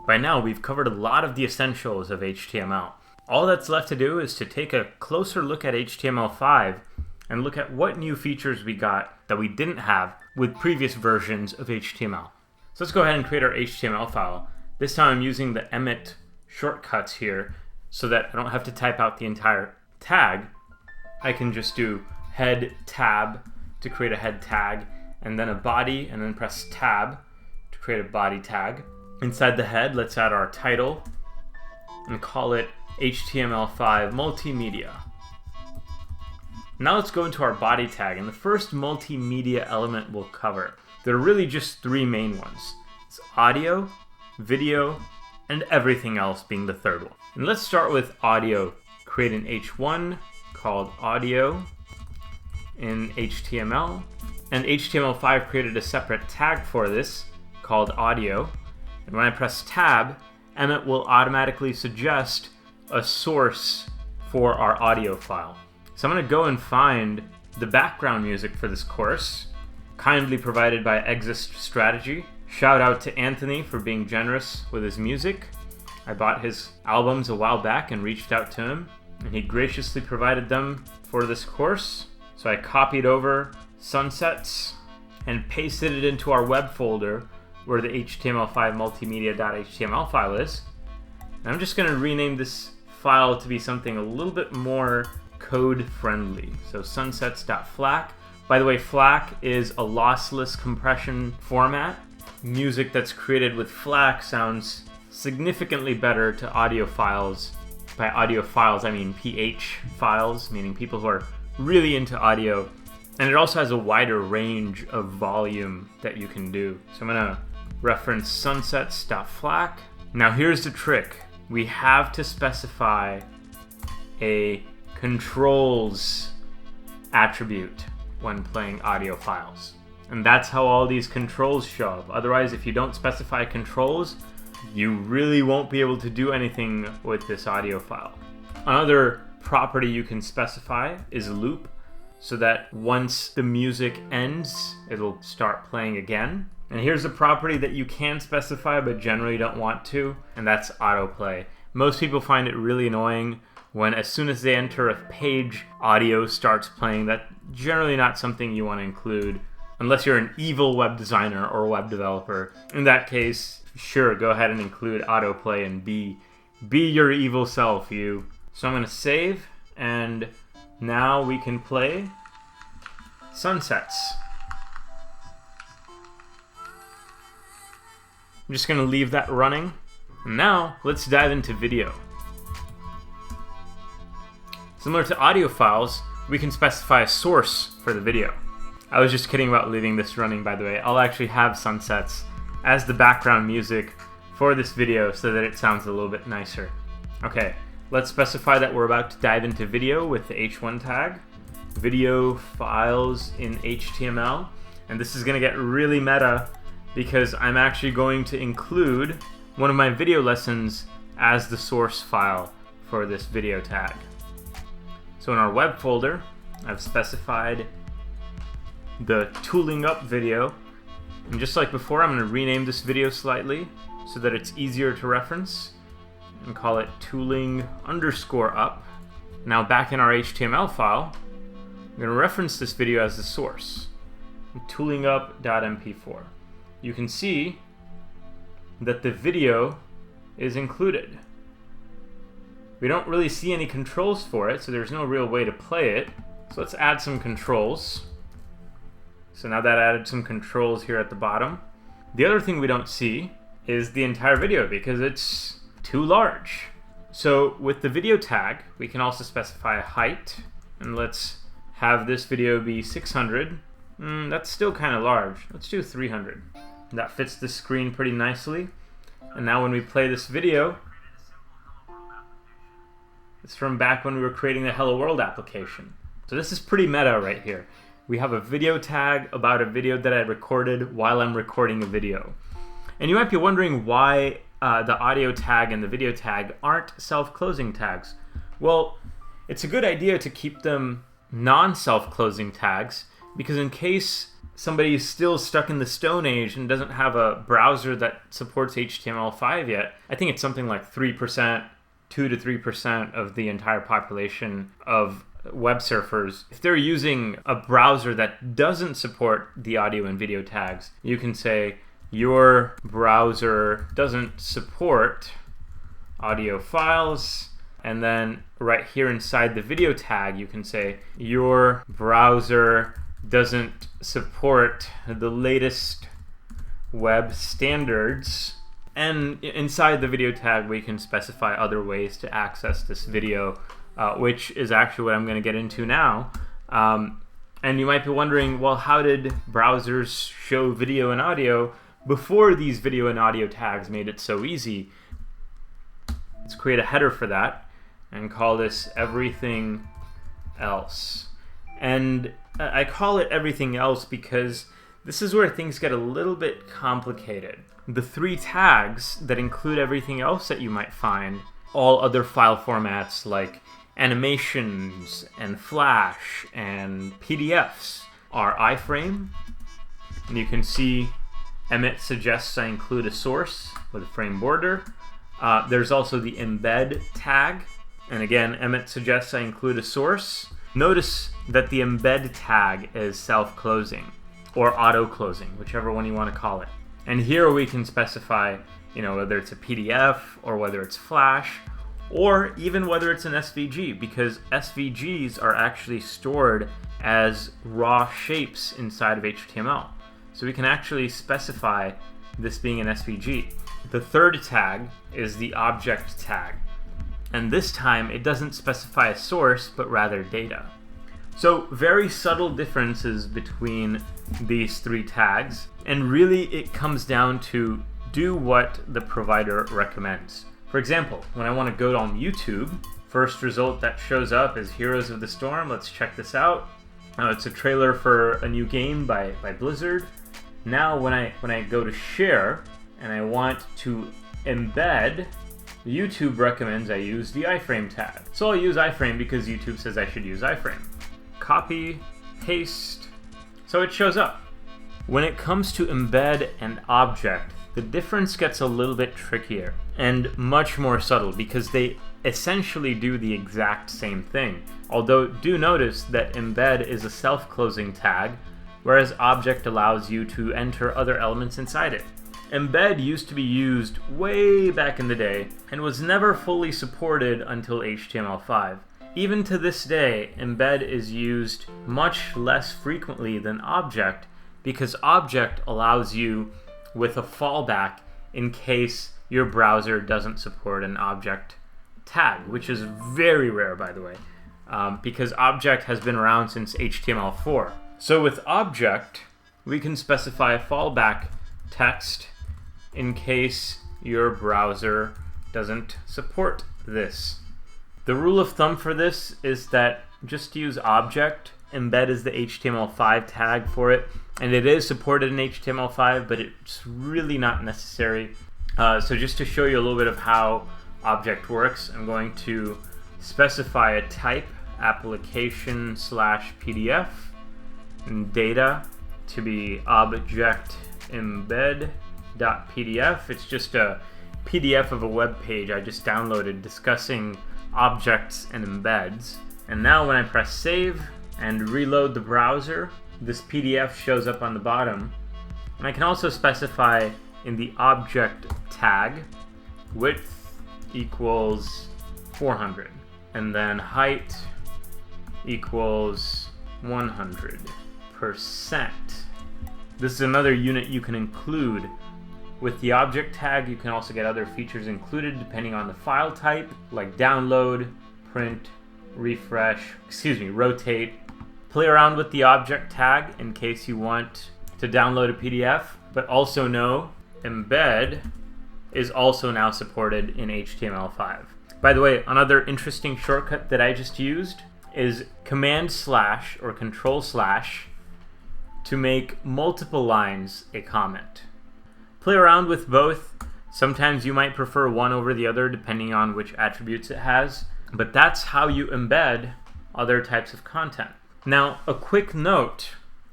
By now, we've covered a lot of the essentials of HTML. All that's left to do is to take a closer look at HTML5 and look at what new features we got that we didn't have with previous versions of HTML. So let's go ahead and create our HTML file. This time I'm using the Emmet shortcuts here so that I don't have to type out the entire tag. I can just do head tab to create a head tag, and then a body, and then press tab to create a body tag. Inside the head, let's add our title and call it HTML5 Multimedia. Now let's go into our body tag, and the first multimedia element we'll cover. There are really just three main ones. It's audio, video, and everything else being the third one. And let's start with audio. Create an H1 called audio in HTML, and HTML5 created a separate tag for this called audio. And when I press tab, Emmet will automatically suggest a source for our audio file. So I'm going to go and find the background music for this course, kindly provided by Exist Strategy. Shout out to Anthony for being generous with his music. I bought his albums a while back and reached out to him, and he graciously provided them for this course. So I copied over Sunsets and pasted it into our web folder where the HTML5 multimedia.html file is. And I'm just going to rename this file to be something a little bit more code friendly. So sunsets.flac. By the way, FLAC is a lossless compression format. Music that's created with FLAC sounds significantly better to audio files. By audio files, I mean PH files, meaning people who are really into audio. And it also has a wider range of volume that you can do. So I'm going to reference sunsets.flac. Now here's the trick. We have to specify a controls attribute when playing audio files. And that's how all these controls show up. Otherwise, if you don't specify controls, you really won't be able to do anything with this audio file. Another property you can specify is loop, so that once the music ends, it'll start playing again. And here's a property that you can specify but generally don't want to, and that's autoplay. Most people find it really annoying when as soon as they enter a page, audio starts playing. That's generally not something you want to include unless you're an evil web designer or web developer. In that case, sure, go ahead and include autoplay and be your evil self, you. So I'm going to save, and now we can play Sunsets. I'm just going to leave that running. And now, let's dive into video. Similar to audio files, we can specify a source for the video. I was just kidding about leaving this running, by the way. I'll actually have Sunsets as the background music for this video so that it sounds a little bit nicer. Okay, let's specify that we're about to dive into video with the H1 tag. Video files in HTML. And this is going to get really meta because I'm actually going to include one of my video lessons as the source file for this video tag. So in our web folder, I've specified the tooling up video. And just like before, I'm going to rename this video slightly so that it's easier to reference and call it tooling_up. Now back in our HTML file, I'm going to reference this video as the source, toolingup.mp4. You can see that the video is included. We don't really see any controls for it, so there's no real way to play it. So let's add some controls. So now that added some controls here at the bottom. The other thing we don't see is the entire video because it's too large. So with the video tag, we can also specify a height, and let's have this video be 600. That's still kind of large. Let's do 300. That fits the screen pretty nicely. And now when we play this video, it's from back when we were creating the Hello World application. So this is pretty meta right here. We have a video tag about a video that I recorded while I'm recording a video. And you might be wondering why the audio tag and the video tag aren't self-closing tags. Well, it's a good idea to keep them non-self-closing tags because in case somebody's still stuck in the Stone Age and doesn't have a browser that supports HTML5 yet, I think it's something like 3%, 2 to 3% of the entire population of web surfers. If they're using a browser that doesn't support the audio and video tags, you can say your browser doesn't support audio files, and then right here inside the video tag you can say your browser doesn't support the latest web standards. And inside the video tag we can specify other ways to access this video, which is actually what I'm going to get into now. And you might be wondering, well, how did browsers show video and audio before these video and audio tags made it so easy? Let's create a header for that and call this everything else. And I call it everything else because this is where things get a little bit complicated. The 3 tags that include everything else that you might find, all other file formats like animations and Flash and PDFs, are iframe. And you can see Emmett suggests I include a source with a frame border. There's also the embed tag. And again, Emmett suggests I include a source. Notice that the embed tag is self-closing or auto-closing, whichever one you want to call it. And here we can specify, whether it's a PDF or whether it's Flash or even whether it's an SVG, because SVGs are actually stored as raw shapes inside of HTML. So we can actually specify this being an SVG. The 3rd tag is the object tag. And this time it doesn't specify a source, but rather data. So very subtle differences between these 3 tags, and really it comes down to do what the provider recommends. For example, when I want to go on YouTube, first result that shows up is Heroes of the Storm. Let's check this out. It's a trailer for a new game by Blizzard. Now when I go to share and I want to embed, YouTube recommends I use the iframe tag. So I'll use iframe because YouTube says I should use iframe. Copy, paste, so it shows up. When it comes to embed and object, the difference gets a little bit trickier and much more subtle because they essentially do the exact same thing. Although do notice that embed is a self-closing tag, whereas object allows you to enter other elements inside it. Embed used to be used way back in the day and was never fully supported until HTML5. Even to this day, embed is used much less frequently than object because object allows you with a fallback in case your browser doesn't support an object tag, which is very rare, by the way, because object has been around since HTML4. So with object, we can specify a fallback text in case your browser doesn't support this. The rule of thumb for this is that just use object, embed is the HTML5 tag for it, and it is supported in HTML5, but it's really not necessary. So just to show you a little bit of how object works, I'm going to specify a type, application/PDF, and data to be object embed.pdf. It's just a PDF of a web page I just downloaded discussing objects and embeds. And now when I press save and reload the browser, this PDF shows up on the bottom. And I can also specify in the object tag width equals 400 and then height equals 100%. This is another unit you can include. With the object tag, you can also get other features included depending on the file type, like download, print, rotate. Play around with the object tag in case you want to download a PDF, but also know embed is also now supported in HTML5. By the way, another interesting shortcut that I just used is command/ or control/ to make multiple lines a comment. Play around with both. Sometimes you might prefer one over the other depending on which attributes it has, but that's how you embed other types of content. Now, a quick note,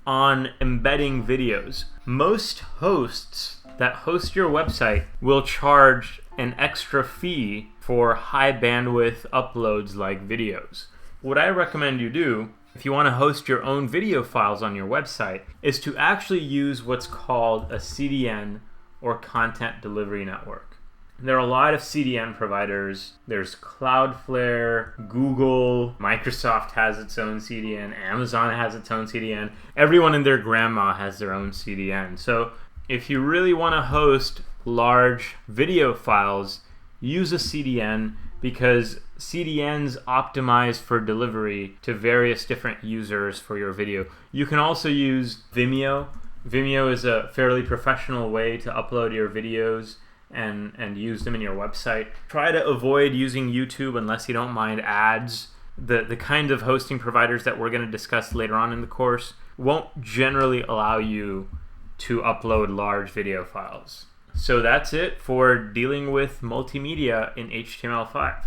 on embedding videos. Most hosts that host your website will charge an extra fee for high bandwidth uploads like videos. What I recommend you do, if you want to host your own video files on your website, is to actually use what's called a CDN, or Content Delivery Network. There are a lot of CDN providers. There's Cloudflare, Google, Microsoft has its own CDN, Amazon has its own CDN. Everyone and their grandma has their own CDN. So if you really want to host large video files, use a CDN, because CDNs optimize for delivery to various different users for your video. You can also use Vimeo. Vimeo is a fairly professional way to upload your videos and use them in your website. Try to avoid using YouTube unless you don't mind ads. The kind of hosting providers that we're going to discuss later on in the course won't generally allow you to upload large video files. So that's it for dealing with multimedia in HTML5.